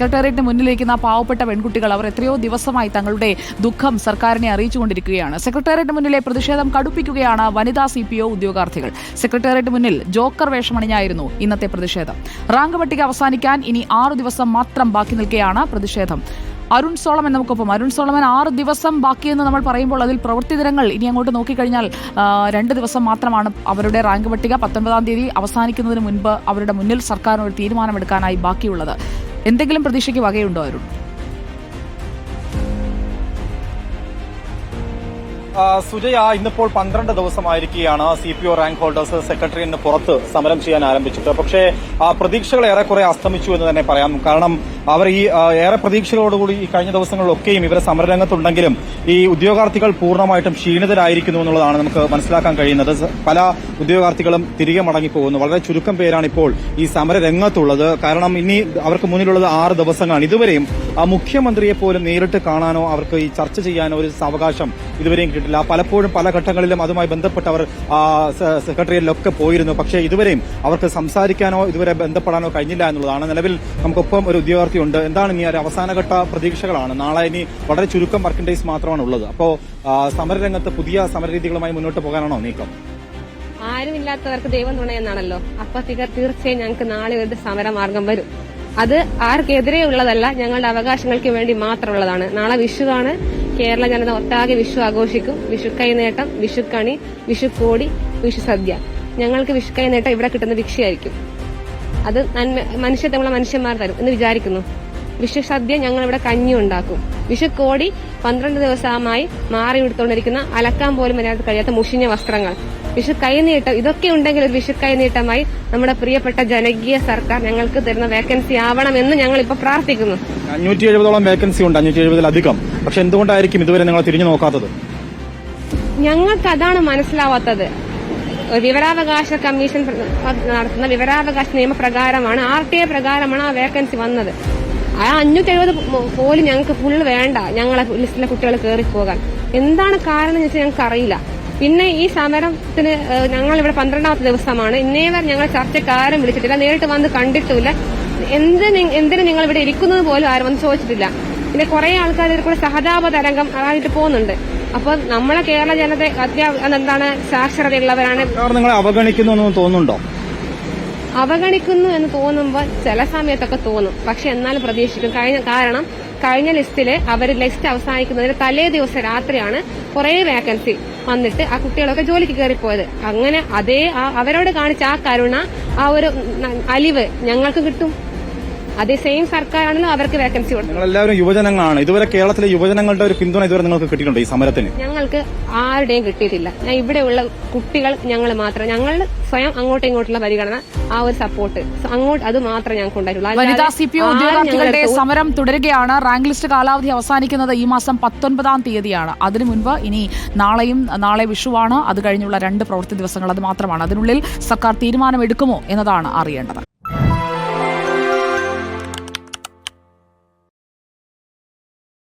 സെക്രട്ടേറിയറ്റിന് മുന്നിലിരിക്കുന്ന പാവപ്പെട്ട പെൺകുട്ടികൾ അവർ എത്രയോ ദിവസമായി തങ്ങളുടെ ദുഃഖം സർക്കാരിനെ അറിയിച്ചുകൊണ്ടിരിക്കുകയാണ്. സെക്രട്ടേറിയറ്റിന് മുന്നിലെ പ്രതിഷേധം കടുപ്പിക്കുകയാണ് വനിതാ CPO ഉദ്യോഗാർത്ഥികൾ. സെക്രട്ടേറിയറ്റിന് മുന്നിൽ ജോക്കർ വേഷമണിഞ്ഞായിരുന്നു ഇന്നത്തെ പ്രതിഷേധം. റാങ്ക് പട്ടിക അവസാനിക്കാൻ ഇനി 6 ദിവസം മാത്രം ബാക്കി നിൽക്കെയാണ് പ്രതിഷേധം. അരുൺ സോളമൻ നമുക്കൊപ്പം. അരുൺ സോളമൻ, 6 ദിവസം ബാക്കിയെന്ന് നമ്മൾ പറയുമ്പോൾ അതിൽ പ്രവൃത്തി ദിനങ്ങൾ ഇനി അങ്ങോട്ട് നോക്കിക്കഴിഞ്ഞാൽ 2 ദിവസം മാത്രമാണ്. അവരുടെ റാങ്ക് പട്ടിക 19-ാം തീയതി അവസാനിക്കുന്നതിന് മുൻപ് അവരുടെ മുന്നിൽ സർക്കാരിന് ഒരു തീരുമാനമെടുക്കാനായി ബാക്കിയുള്ളത്. എന്തെങ്കിലും പ്രതീക്ഷയ്ക്ക് വകയുണ്ടോ അരുൺ? സുജയ, ഇന്നിപ്പോൾ 12 ദിവസമായിരിക്കുകയാണ് CPO റാങ്ക് ഹോൾഡേഴ്സ് സെക്രട്ടേറിയറ്റിന് പുറത്ത് സമരം ചെയ്യാൻ ആരംഭിച്ചിട്ട്. പക്ഷേ പ്രതീക്ഷകൾ ഏറെക്കുറെ അസ്തമിച്ചു എന്ന് തന്നെ പറയാം. കാരണം അവർ ഈ ഏറെ പ്രതീക്ഷകളോടുകൂടി ഈ കഴിഞ്ഞ ദിവസങ്ങളിലൊക്കെയും ഇവരെ സമരരംഗത്തുണ്ടെങ്കിലും ഈ ഉദ്യോഗാർത്ഥികൾ പൂർണ്ണമായിട്ടും ക്ഷീണിതരായിരിക്കുന്നു എന്നുള്ളതാണ് നമുക്ക് മനസ്സിലാക്കാൻ കഴിയുന്നത്. പല ഉദ്യോഗാർത്ഥികളും തിരികെ മടങ്ങിപ്പോകുന്നു. വളരെ ചുരുക്കം പേരാണ് ഇപ്പോൾ ഈ സമരരംഗത്തുള്ളത്. കാരണം ഇനി അവർക്ക് മുന്നിലുള്ളത് 6 ദിവസങ്ങളാണ്. ഇതുവരെയും മുഖ്യമന്ത്രിയെ പോലും നേരിട്ട് കാണാനോ അവർക്ക് ഈ ചർച്ച ചെയ്യാനോ ഒരു അവകാശം ഇതുവരെയും കിട്ടില്ല. പലപ്പോഴും പല ഘട്ടങ്ങളിലും അതുമായി ബന്ധപ്പെട്ട് അവർ സെക്രട്ടേറിയറ്റിലൊക്കെ പോയിരുന്നു. പക്ഷേ ഇതുവരെയും അവർക്ക് സംസാരിക്കാനോ ഇതുവരെ ബന്ധപ്പെടാനോ കഴിഞ്ഞില്ല എന്നുള്ളതാണ്. നിലവിൽ നമുക്കൊപ്പം ഒരു ഉദ്യോഗാർത്ഥിയുണ്ട്. എന്താണ് ഇനി അവസാനഘട്ട പ്രതീക്ഷകളാണ്? നാളെ ഇനി വളരെ ചുരുക്കം വർക്കിംഗ് ഡേയ്സ് മാത്രമാണ് ഉള്ളത്. അപ്പോൾ സമരരംഗത്ത് പുതിയ സമരരീതികളുമായി മുന്നോട്ട് പോകാനാണോ നീക്കം? ആരുമില്ലാത്തവർക്ക് ദൈവം തുണയെന്നാണല്ലോ. അപ്പൊ തീർച്ചയായും ഞങ്ങൾക്ക് നാളെ ഒരു സമരമാർഗം വരും. അത് ആർക്കെതിരെയുള്ളതല്ല, ഞങ്ങളുടെ അവകാശങ്ങൾക്ക് വേണ്ടി മാത്രമുള്ളതാണ്. നാളെ വിഷുവാണ്. കേരള ജനത ഒട്ടാകെ വിഷു ആഘോഷിക്കും. വിഷു കൈനേട്ടം, വിഷുക്കണി, വിഷുക്കോടി, വിഷുസദ്യ. ഞങ്ങൾക്ക് വിഷു കൈനേട്ടം ഇവിടെ കിട്ടുന്ന ഭിക്ഷയായിരിക്കും. അത് മനുഷ്യത്വമുള്ള മനുഷ്യന്മാർ തരും എന്ന് വിചാരിക്കുന്നു. വിഷുസദ്യ ഞങ്ങൾ ഇവിടെ കഞ്ഞി ഉണ്ടാക്കും. വിഷുക്കോടി 12 ദിവസമായി മാറി എടുത്തുകൊണ്ടിരിക്കുന്ന അലക്കാൻ പോലും വരാതെ കഴിയാത്ത മുഷിഞ്ഞ വസ്ത്രങ്ങൾ. വിഷു കൈനീട്ടം, ഇതൊക്കെ ഉണ്ടെങ്കിൽ ഒരു വിഷു കൈനീട്ടമായി നമ്മുടെ പ്രിയപ്പെട്ട ജനകീയ സർക്കാർ ഞങ്ങൾക്ക് തരുന്ന വേക്കൻസി ആവണമെന്ന് ഞങ്ങൾ ഇപ്പൊ പ്രാർത്ഥിക്കുന്നു. 570ഓളം വേക്കൻസി ഉണ്ട്, 570-ലധികം. പക്ഷെ എന്തുകൊണ്ടായിരിക്കും ഇതുവരെ നിങ്ങൾ തിരിഞ്ഞു നോക്കാത്തത്? ഞങ്ങൾക്ക് അതാണ് മനസ്സിലാവാത്തത്. വിവരാവകാശ കമ്മീഷൻ നടത്തുന്ന വിവരാവകാശ നിയമപ്രകാരമാണ്, RTA പ്രകാരമാണ് ആ വേക്കൻസി വന്നത്. ആ 570 പോലും ഞങ്ങൾക്ക് ഫുള്ള് വേണ്ട. ഞങ്ങളെ ലിസ്റ്റിലെ കുട്ടികൾ കയറിപ്പോകാൻ എന്താണ് കാരണം എന്ന് വെച്ചാൽ ഞങ്ങൾക്ക് അറിയില്ല. പിന്നെ ഈ സമരത്തിന് ഞങ്ങളിവിടെ 12ാമത്തെ ദിവസമാണ്. ഇന്നേവരെ ഞങ്ങൾ ചർച്ചക്കാരും വിളിച്ചിട്ടില്ല, നേരിട്ട് വന്ന് കണ്ടിട്ടില്ല. എന്തിനു നിങ്ങൾ ഇവിടെ ഇരിക്കുന്നത് പോലും ആരും വന്ന് ചോദിച്ചിട്ടില്ല. പിന്നെ കുറെ ആൾക്കാർ ഇതിൽ കൂടെ സഹതാപ തരംഗം ആയിട്ട് പോകുന്നുണ്ട്. അപ്പൊ നമ്മളെ കേരള ജനത എന്താണ് സാക്ഷരതയുള്ളവരാണ്. നിങ്ങളെ അവഗണിക്കുന്നു എന്ന് തോന്നുന്നുണ്ടോ? അവഗണിക്കുന്നു എന്ന് തോന്നുമ്പോൾ ചില സമയത്തൊക്കെ തോന്നും. പക്ഷെ എന്നാലും പ്രതീക്ഷിക്കും. കാരണം കഴിഞ്ഞ ലിസ്റ്റില് അവർ ലിസ്റ്റ് അവസാനിക്കുന്നതിന് തലേ ദിവസം രാത്രിയാണ് കുറെ വേക്കൻസി വന്നിട്ട് ആ കുട്ടികളൊക്കെ ജോലിക്ക് കയറിപ്പോയത്. അങ്ങനെ അവരോട് കാണിച്ച ആ കരുണ, ആ ഒരു അലിവ് ഞങ്ങൾക്ക് കിട്ടും. അതേ സെയിം സർക്കാരാണല്ലോ അവർക്ക് വേക്കൻസി കൊടുത്തത്. നിങ്ങളെല്ലാവരും യുവജനങ്ങളാണ്. ഇതുവരെ കേരളത്തിലെ യുവജനങ്ങളുടെ ഒരു പിന്തുണ ഇതുവരെ നിങ്ങൾക്ക് കിട്ടിയിട്ടുണ്ടോ ഈ സമരത്തിന്? ഞങ്ങൾക്ക് ആരുടെയും കിട്ടിയിട്ടില്ല. ഇവിടെയുള്ള കുട്ടികൾ ഞങ്ങൾ മാത്രം, ഞങ്ങൾ സ്വയം അങ്ങോട്ടും ഇങ്ങോട്ടുള്ള പരിഗണന, ആ ഒരു സപ്പോർട്ട് അങ്ങോട്ട്, അത് മാത്രം ഞങ്ങൾക്ക് ഉണ്ടായിട്ടുള്ളൂ. വനിതാ CPO ഉദ്യോഗാർത്ഥികളുടെ സമരം തുടരുകയാണ്. റാങ്ക് ലിസ്റ്റ് കാലാവധി അവസാനിക്കുന്നത് ഈ മാസം 19-ാം തീയതിയാണ്. അതിനു മുൻപ് ഇനി നാളെ വിഷുവാണ്. അത് കഴിഞ്ഞുള്ള 2 പ്രവൃത്തി ദിവസങ്ങൾ അത് മാത്രമാണ്. അതിനുള്ളിൽ സർക്കാർ തീരുമാനമെടുക്കുമോ എന്നതാണ് അറിയേണ്ടത്.